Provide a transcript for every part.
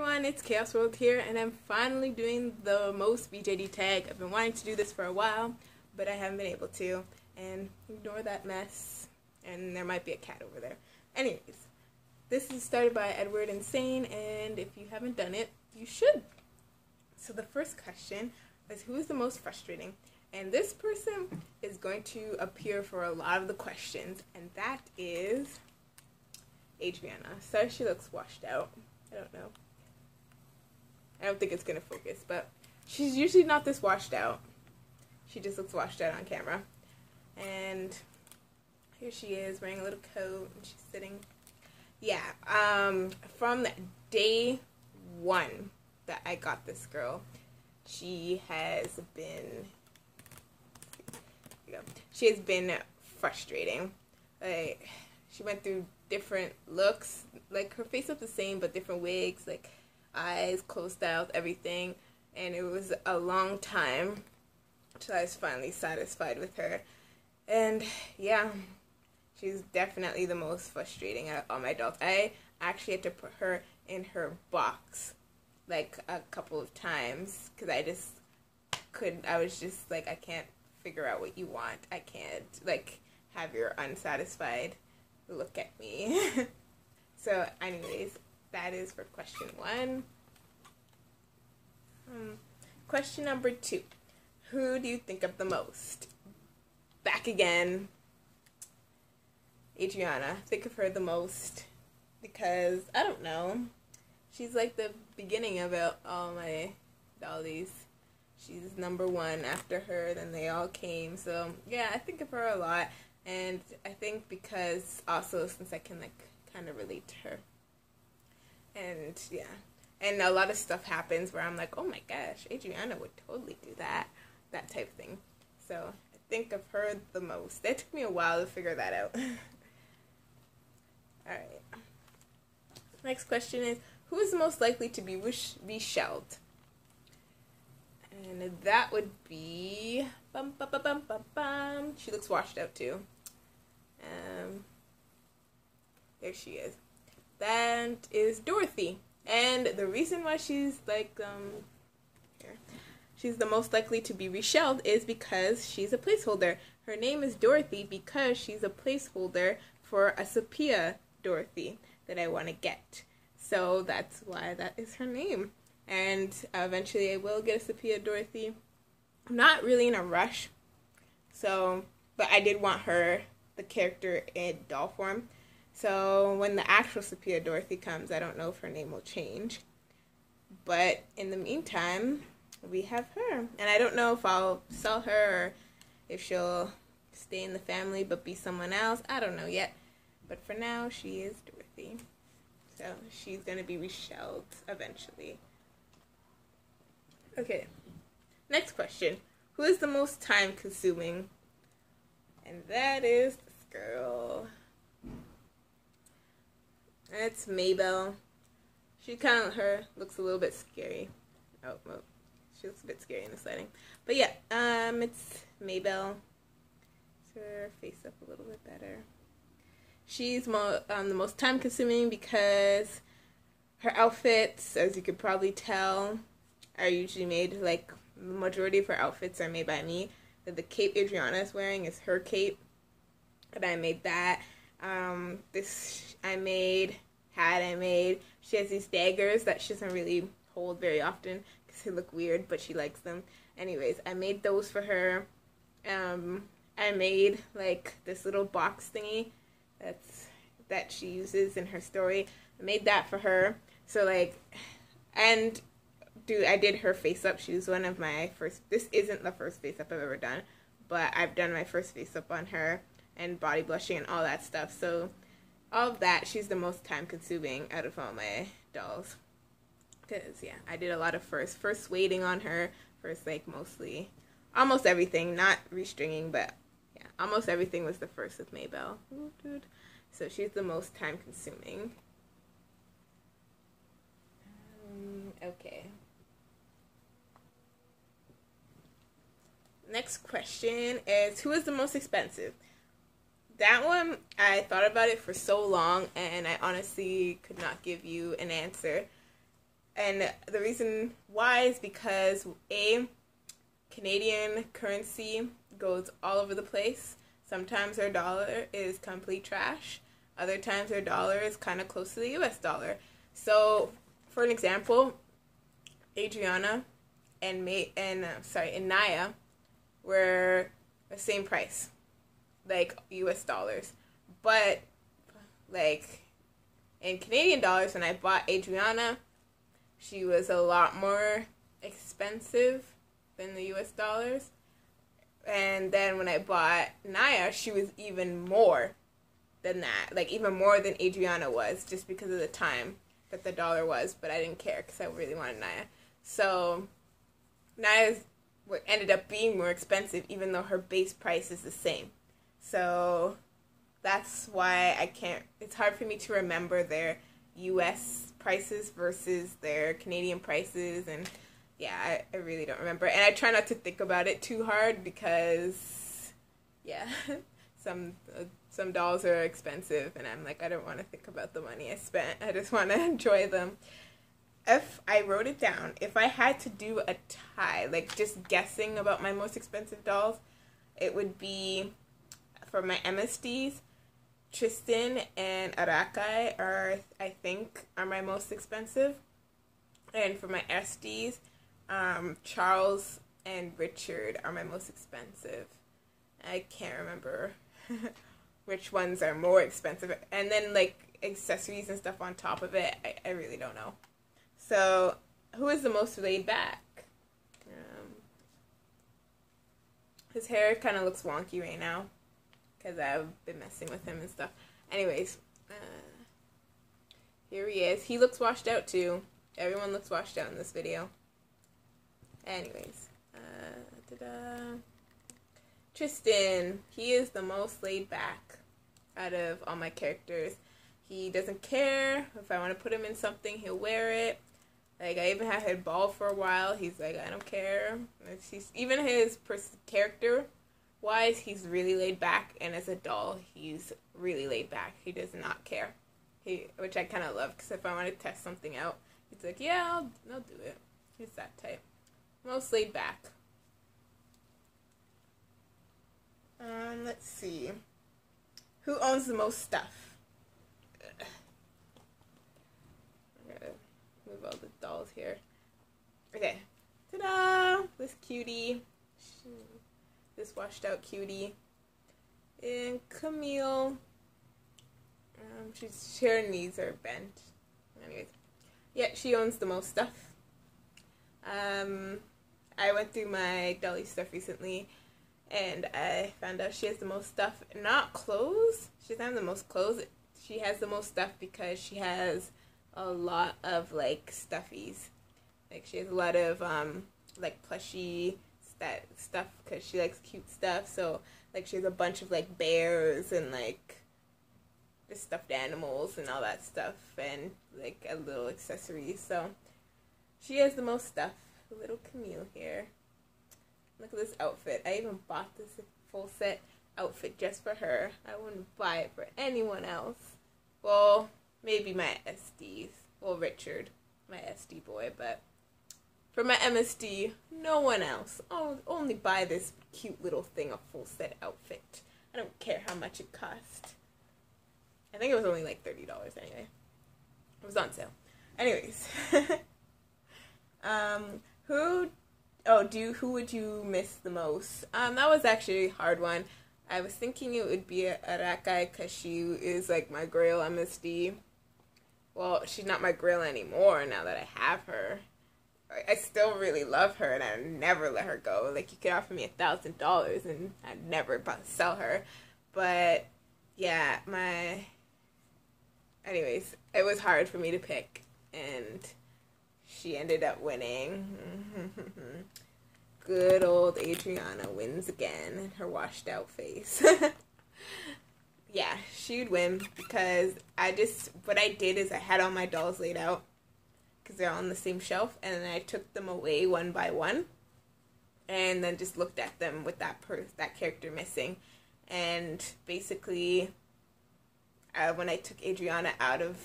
everyone, it's Chaos World here, and I'm finally doing the most BJD tag. I've been wanting to do this for a while, but I haven't been able to. And ignore that mess, and there might be a cat over there. Anyways, this is started by Edward Insane, and if you haven't done it, you should. So the first question is, who is the most frustrating? And this person is going to appear for a lot of the questions, and that is Adriana. Sorry she looks washed out. I don't know. I don't think it's going to focus, but she's usually not this washed out. She just looks washed out on camera. And here she is wearing a little coat, and she's sitting. Yeah, from day one that I got this girl, she has been frustrating. Like, she went through different looks, like her face looked the same but different wigs, like eyes, clothes styles, everything, and it was a long time until I was finally satisfied with her. And yeah, she's definitely the most frustrating out of all my dolls. I actually had to put her in her box like a couple of times because I was just like, I can't figure out what you want. I can't like have your unsatisfied look at me. So anyways, that is for question one. Question number 2. Who do you think of the most? Back again. Adriana. Think of her the most because, I don't know, she's like the beginning of all my dollies. She's number 1 after her, then they all came. So yeah, I think of her a lot. And I think because also since I can like kind of relate to her. And yeah. And a lot of stuff happens where I'm like, oh my gosh, Adriana would totally do that. That type of thing. So I think of her the most. That took me a while to figure that out. Alright. Next question is, who is most likely to be shelved? And that would be she looks washed out too. There she is. That is Dorothy. And the reason why she's like here, she's the most likely to be reshelved is because she's a placeholder. Her name is Dorothy because she's a placeholder for a Sepia Dorothy that I want to get. So that's why that is her name. And eventually I will get a Sepia Dorothy. I'm not really in a rush. So, but I did want her, the character, in doll form. So when the actual Sepia Dorothy comes, I don't know if her name will change. But in the meantime, we have her. And I don't know if I'll sell her or if she'll stay in the family but be someone else. I don't know yet. But for now, she is Dorothy. So she's going to be reshelved eventually. Okay, next question. Who is the most time-consuming? And that is this girl. It's Maybelle. She her looks a little bit scary. Oh, well, she looks a bit scary in this lighting. But yeah, it's Maybelle. Let's her face up a little bit better. She's the most time-consuming because her outfits, as you could probably tell, are usually made, like, the majority of her outfits are made by me. The cape Adriana is wearing is her cape, and I made that. This I made, hat I made. She has these daggers that she doesn't really hold very often because they look weird, but she likes them. Anyways, I made those for her. I made, like, this little box thingy that she uses in her story. I made that for her. So, like, and I did her face up. She was one of my first. This isn't the first face up I've ever done, but I've done my first face up on her and body blushing and all that stuff. So all of that, she's the most time consuming out of all my dolls. Because yeah, I did a lot of first waiting on her. First, like, almost everything, not restringing, but yeah, almost everything was the first with Maybelle. Ooh, dude. So she's the most time consuming. Okay. Next question is, who is the most expensive? That one, I thought about it for so long, and I honestly could not give you an answer. And the reason why is because Canadian currency goes all over the place. Sometimes our dollar is complete trash. Other times our dollar is kind of close to the US dollar. So, for an example, Adriana and Naya were the same price, like US dollars. But, like, in Canadian dollars, when I bought Adriana, she was a lot more expensive than the US dollars. And then when I bought Naya, she was even more than that. Like, even more than Adriana was, just because of the time that the dollar was. But I didn't care because I really wanted Naya. So, Naya ended up being more expensive, even though her base price is the same. So, that's why it's hard for me to remember their US prices versus their Canadian prices, and yeah, I really don't remember. And I try not to think about it too hard because, yeah, some dolls are expensive, and I'm like, I don't want to think about the money I spent. I just want to enjoy them. If I wrote it down, if I had to do a tie, like just guessing about my most expensive dolls, it would be, for my MSDs, Tristan and Arakai I think, are my most expensive. And for my SDs, Charles and Richard are my most expensive. I can't remember which ones are more expensive. And then, like, accessories and stuff on top of it, I really don't know. So, who is the most laid back? His hair kind of looks wonky right now, because I've been messing with him and stuff. Anyways, here he is. He looks washed out, too. Everyone looks washed out in this video. Anyways, Tristan, he is the most laid back out of all my characters. He doesn't care. If I want to put him in something, he'll wear it. Like, I even had him bald for a while. He's like, I don't care. Even his character-wise, he's really laid back. And as a doll, he's really laid back. He does not care. Which I kind of love, because if I want to test something out, he's like, yeah, I'll do it. He's that type. Most laid back. Let's see. Who owns the most stuff? I'm gonna move all the dolls here. Okay. Ta-da! This cutie. This washed out cutie. And Camille. Her knees are bent. Anyways. Yeah, she owns the most stuff. I went through my Dolly stuff recently, and I found out she has the most stuff. Not clothes. She doesn't have the most clothes. She has the most stuff because she has a lot of, like, stuffies. Like, she has a lot of, like, plushy stuff because she likes cute stuff. So, like, she has a bunch of, like, bears and, like, just stuffed animals and all that stuff, and, like, a little accessories. So, she has the most stuff. Little Camille here. Look at this outfit. I even bought this full set outfit just for her. I wouldn't buy it for anyone else. Well, maybe my SDs. Well, Richard, my SD boy, but for my MSD, no one else. I'll only buy this cute little thing, a full set outfit. I don't care how much it cost. I think it was only like $30 anyway. It was on sale. Anyways. Who would you miss the most? That was actually a hard one. I was thinking it would be Arakai because she is like my grail MSD. Well, she's not my grail anymore now that I have her. I still really love her and I never let her go. Like, you could offer me $1,000 and I'd never sell her. But yeah, anyways, it was hard for me to pick, and she ended up winning. Good old Adriana wins again in her washed out face. Yeah, she'd win because what I did is I had all my dolls laid out because they're all on the same shelf, and then I took them away one by one and then just looked at them with that character missing. And basically, when I took Adriana out of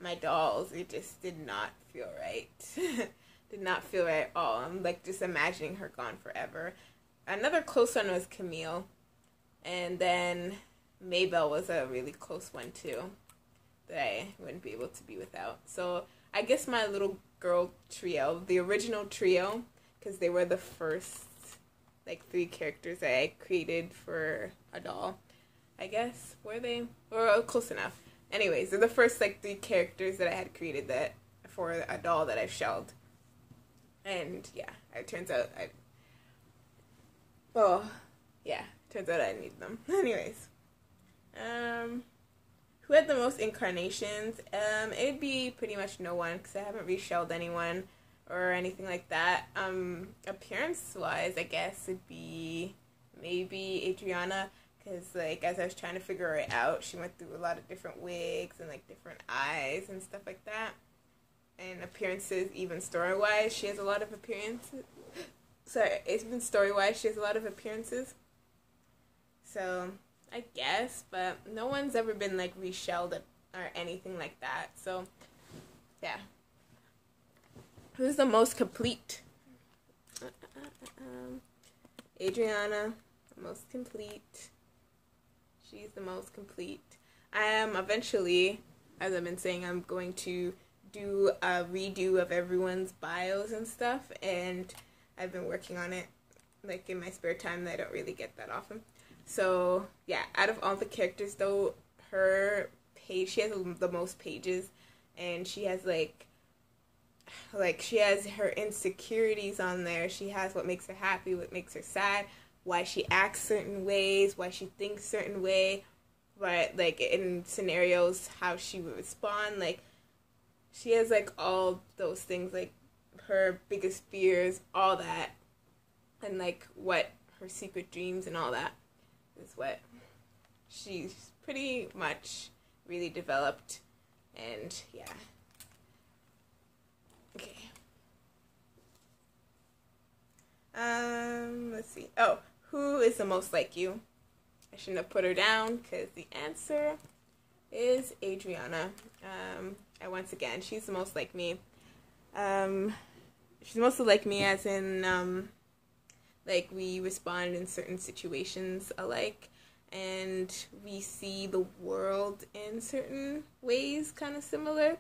my dolls, it just did not feel right. Did not feel right at all. I'm like just imagining her gone forever. Another close one was Camille. And then Maybelle was a really close one too that I wouldn't be able to be without. So I guess my little girl trio, the original trio, because they were the first like 3 characters that I created for a doll. I guess, were they? Or close enough. Anyways, they're the first like 3 characters that I had created that for a doll that I've shelved. And yeah, it turns out turns out I need them. Anyways, who had the most incarnations? It'd be pretty much no one, because I haven't reshelled anyone or anything like that. Appearance-wise, I guess it'd be maybe Adriana, because like as I was trying to figure her out, she went through a lot of different wigs and like different eyes and stuff like that. And appearances, even story-wise, she has a lot of appearances. Sorry, even story-wise, she has a lot of appearances. So I guess, but no one's ever been like reshelled or anything like that. So yeah. Who's the most complete? Adriana, the most complete. She's the most complete. I am eventually, as I've been saying, I'm going to do a redo of everyone's bios and stuff, and I've been working on it like in my spare time that I don't really get that often. So yeah, out of all the characters though, her page, she has the most pages, and she has like she has her insecurities on there. She has what makes her happy, what makes her sad, why she acts certain ways, why she thinks certain way, but like in scenarios how she would respond. Like she has like all those things, like her biggest fears, all that, and like what her secret dreams and all that is what she's pretty much really developed. And yeah. Okay. Let's see. Oh, who is the most like you? I shouldn't have put her down because the answer is Adriana. Once again, she's the most like me. She's mostly like me as in, like, we respond in certain situations alike, and we see the world in certain ways kind of similar.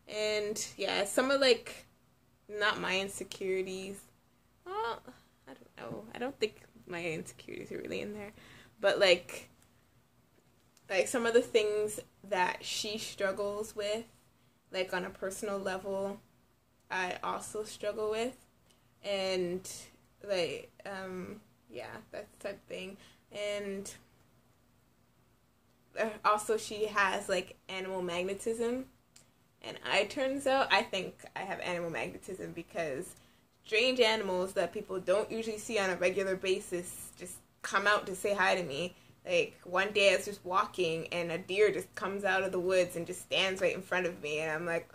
And, yeah, some are, like, not my insecurities. Well, I don't know. I don't think my insecurities are really in there. But, like some of the things that she struggles with, like, on a personal level, I also struggle with. And, like, yeah, that's the type of thing. And also she has, like, animal magnetism. And turns out, I think I have animal magnetism because strange animals that people don't usually see on a regular basis just come out to say hi to me. Like, one day I was just walking, and a deer just comes out of the woods and just stands right in front of me. And I'm like,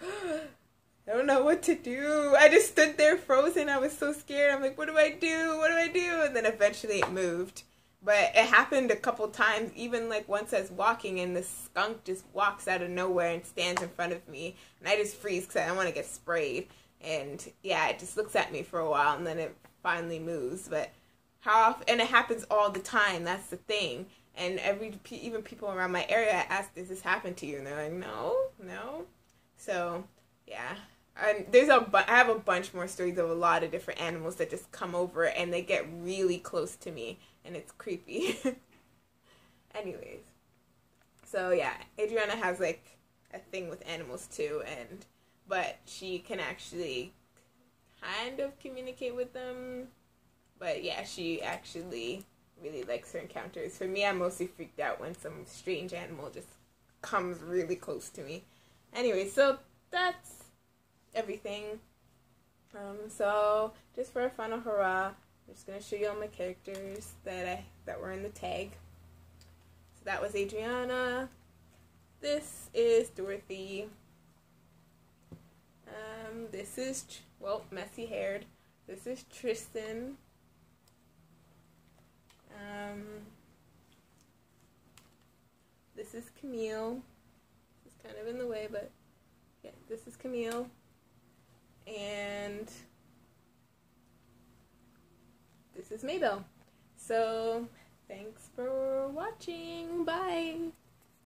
I don't know what to do. I just stood there frozen. I was so scared. I'm like, what do I do? What do I do? And then eventually it moved. But it happened a couple times, even like once I was walking and the skunk just walks out of nowhere and stands in front of me. And I just freeze because I don't want to get sprayed. And yeah, it just looks at me for a while and then it finally moves. But how often, and it happens all the time, that's the thing. And even people around my area ask, does this happen to you? And they're like, no. So yeah. And I have a bunch more stories of a lot of different animals that just come over and they get really close to me, and it's creepy. Anyways, so yeah, Adriana has like a thing with animals too, but she can actually kind of communicate with them. But yeah, she actually really likes her encounters. For me, I'm mostly freaked out when some strange animal just comes really close to me. Anyway, so that's everything. So just for a final hurrah, I'm just gonna show you all my characters that were in the tag. So that was Adriana. This is Dorothy. This is messy haired. This is Tristan. This is Camille. This is kind of in the way, but yeah, this is Camille. is Maybelle. So thanks for watching. Bye.